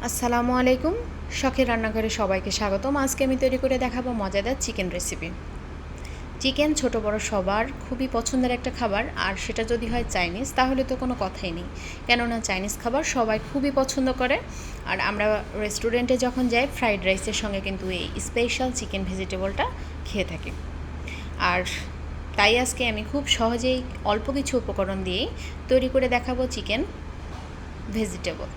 আসসালামু আলাইকুম। শখের রান্নাঘরে সবাইকে স্বাগতম। আজকে আমি তৈরি করে দেখাবো মজাদার চিকেন রেসিপি। চিকেন ছোট বড় সবার খুবই পছন্দের একটা খাবার, আর সেটা যদি হয় চাইনিজ তাহলে তো কোনো কথাই নেই, কেননা চাইনিজ খাবার সবাই খুবই পছন্দ করে। আর আমরা রেস্টুরেন্টে যখন যাই ফ্রাইড রাইসের সঙ্গে কিন্তু এই স্পেশাল চিকেন ভেজিটেবলটা খেয়ে থাকি। আর তাই আজকে আমি খুব সহজেই অল্প কিছু উপকরণ দিয়েই তৈরি করে দেখাবো চিকেন ভেজিটেবল।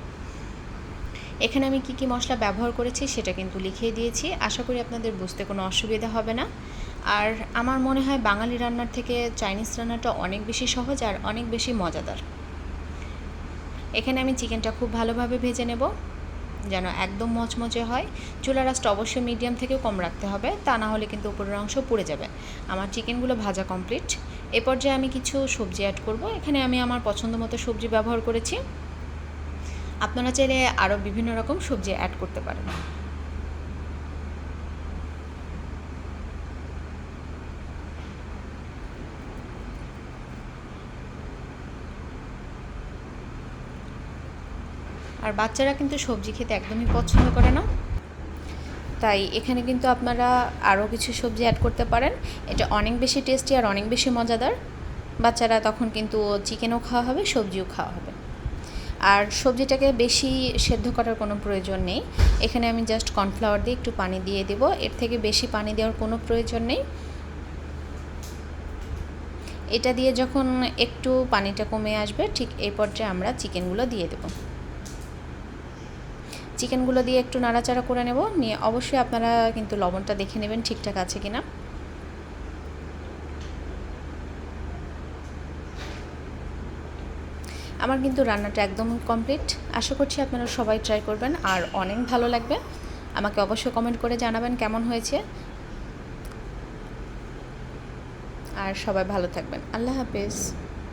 এখানে আমি কি মশলা ব্যবহার করেছি সেটা কিন্তু লিখিয়ে দিয়েছি, আশা করি আপনাদের বুঝতে কোনো অসুবিধা হবে না। আর আমার মনে হয় বাঙালি রান্নার থেকে চাইনিজ রান্নাটা অনেক বেশি সহজ আর অনেক বেশি মজাদার। এখানে আমি চিকেনটা খুব ভালোভাবে ভেজে নেব যেন একদম মচমচে হয়। চুলার আঁচটা অবশ্যই মিডিয়াম থেকেও কম রাখতে হবে, তা না হলে কিন্তু উপরের অংশ পুড়ে যাবে। আমার চিকেনগুলো ভাজা কমপ্লিট। এ পর্যায়ে আমি কিছু সবজি অ্যাড করব। এখানে আমি আমার পছন্দ মতো সবজি ব্যবহার করেছি, আপনারা চাইলে আরও বিভিন্ন রকম সবজি অ্যাড করতে পারেন। আর বাচ্চারা কিন্তু সবজি খেতে একদমই পছন্দ করে না, তাই এখানে কিন্তু আপনারা আরও কিছু সবজি অ্যাড করতে পারেন। এটা অনেক বেশি টেস্টি আর অনেক বেশি মজাদার। বাচ্চারা তখন কিন্তু চিকেনও খাওয়া হবে, সবজিও খাওয়া হবে। আর সবজিটাকে বেশি সেদ্ধ করার কোনো প্রয়োজন নেই। এখানে আমি জাস্ট কর্নফ্লাওয়ার দিয়ে একটু পানি দিয়ে দেব, এর থেকে বেশি পানি দেওয়ার কোনো প্রয়োজন নেই। এটা দিয়ে যখন একটু পানিটা কমে আসবে ঠিক এই পর্যায়ে আমরা চিকেনগুলো দিয়ে দেব। চিকেনগুলো দিয়ে একটু নাড়াচাড়া করে নেব, নিয়ে অবশ্যই আপনারা কিন্তু লবণটা দেখে নেবেন ঠিকঠাক আছে কিনা। আমার কিন্তু রান্নাটা একদম কমপ্লিট। আশা করছি আপনারা সবাই ট্রাই করবেন আর অনেক ভালো লাগবে। আমাকে অবশ্যই কমেন্ট করে জানাবেন কেমন হয়েছে। আর সবাই ভালো থাকবেন। আল্লাহ হাফেজ।